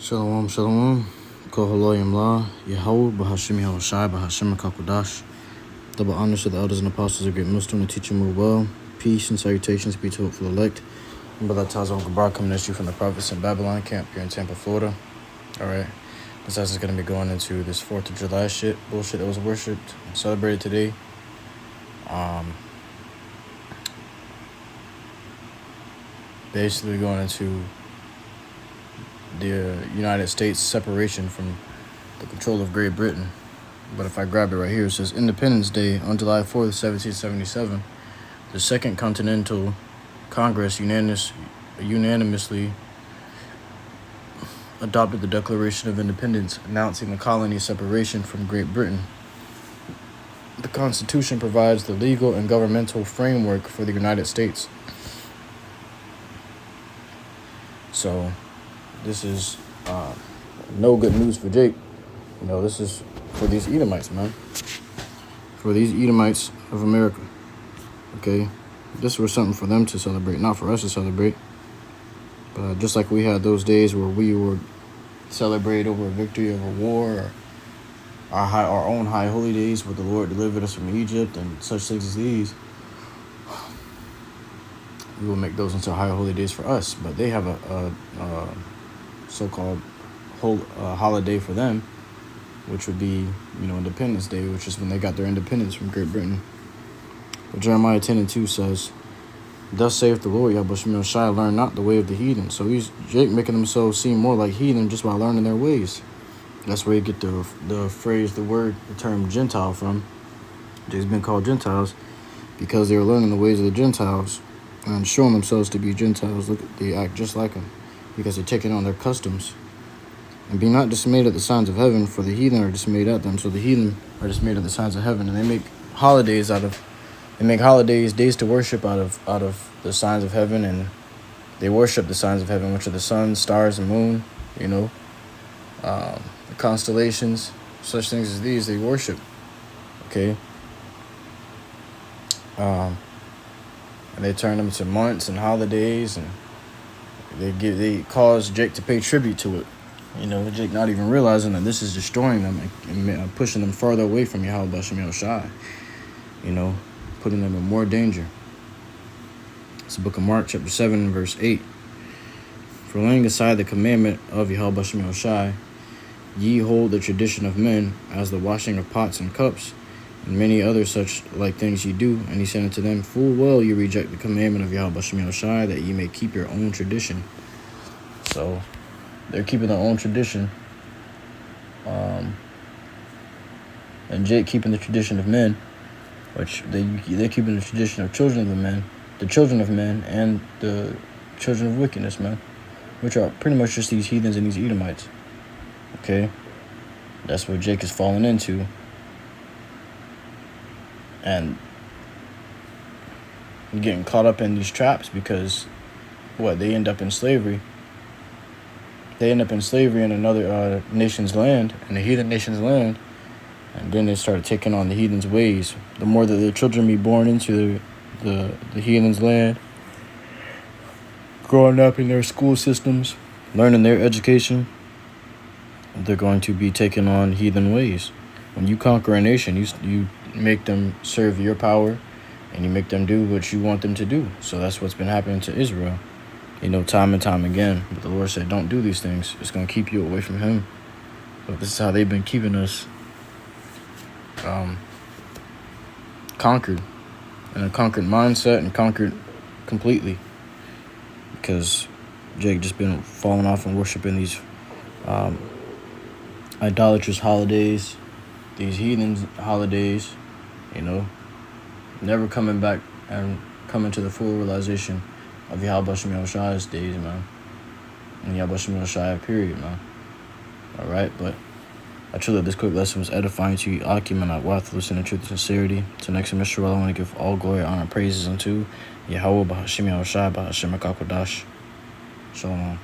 Shalom, shalom. HALALYAM, YAHAWAH, BAHASHAM, BAHASHAM, QADASH. Double honors to the elders and apostles of Great MILLSTONE and teach them well. Peace and salutations be to hopeful elect. Remember that Tazo Gabar coming at you from the prophets in Babylon camp here in Tampa, Florida. Alright. This is going to be going into this 4th of July bullshit that was worshipped and celebrated today. Basically going into the United States separation from the control of Great Britain. But if I grab it right here, it says Independence Day on July 4th, 1777. The Second Continental Congress unanimously adopted the Declaration of Independence, announcing the colony's separation from Great Britain. The Constitution provides the legal and governmental framework for the United States. So this is no good news for Jake. You know, this is for these Edomites, man. For these Edomites of America. Okay? This was something for them to celebrate, not for us to celebrate. But just like we had those days where we would celebrate over a victory of a war, or our own high holy days where the Lord delivered us from Egypt and such things as these, we will make those into high holy days for us. But they have a so-called holiday for them, which would be, you know, Independence Day, which is when they got their independence from Great Britain. But Jeremiah 10:2 says, "Thus saith the Lord, Yahawashi, learn not the way of the heathen." So he's Jake making themselves seem more like heathen just by learning their ways. That's where you get the phrase, the term Gentile from. They've been called Gentiles because they were learning the ways of the Gentiles and showing themselves to be Gentiles. Look, they act just like them because they're taking on their customs. And be not dismayed at the signs of heaven, for the heathen are dismayed at them. So the heathen are dismayed at the signs of heaven, and they make holidays days to worship out of the signs of heaven, and they worship the signs of heaven, which are the sun, stars, and moon. You know, the constellations, such things as these, they worship. Okay. And they turn them to months and holidays, and they cause Jake to pay tribute to it. You know, Jake not even realizing that this is destroying them and pushing them farther away from YAHAWASHI. You know, putting them in more danger. It's the book of Mark, chapter 7, verse 8. "For laying aside the commandment of YAHAWASHI, ye hold the tradition of men, as the washing of pots and cups, and many other such like things ye do. And he said unto them, Full well ye reject the commandment of YAHAWASHI, that ye may keep your own tradition." So they're keeping their own tradition. And Jake keeping the tradition of men, which they're keeping the tradition of the children of men, and the children of wickedness, man, which are pretty much just these heathens and these Edomites. Okay? That's what Jake is falling into. And getting caught up in these traps because, they end up in slavery. They end up in slavery in another nation's land, in a heathen nation's land. And then they start taking on the heathen's ways. The more that their children be born into the heathen's land, growing up in their school systems, learning their education, they're going to be taking on heathen ways. When you conquer a nation, you make them serve your power, and you make them do what you want them to do. So that's what's been happening to Israel, you know, time and time again. But the Lord said, don't do these things. It's going to keep you away from him. But this is how they've been keeping us conquered, in a conquered mindset, and conquered completely, because Jake just been falling off and worshiping these idolatrous holidays, these heathen holidays, you know, never coming back and coming to the full realization of YAHAWASHI's days, man, and YAHAWASHI period, man. All right, but I truly hope this quick lesson was edifying to you. Akim and Atwath, listen in truth and sincerity. Till next semester, I want to give all glory, honor, and praises unto Yahawah, BAHASHAM, YAHAWASHI, BAHASHAM, QADASH. Shalom.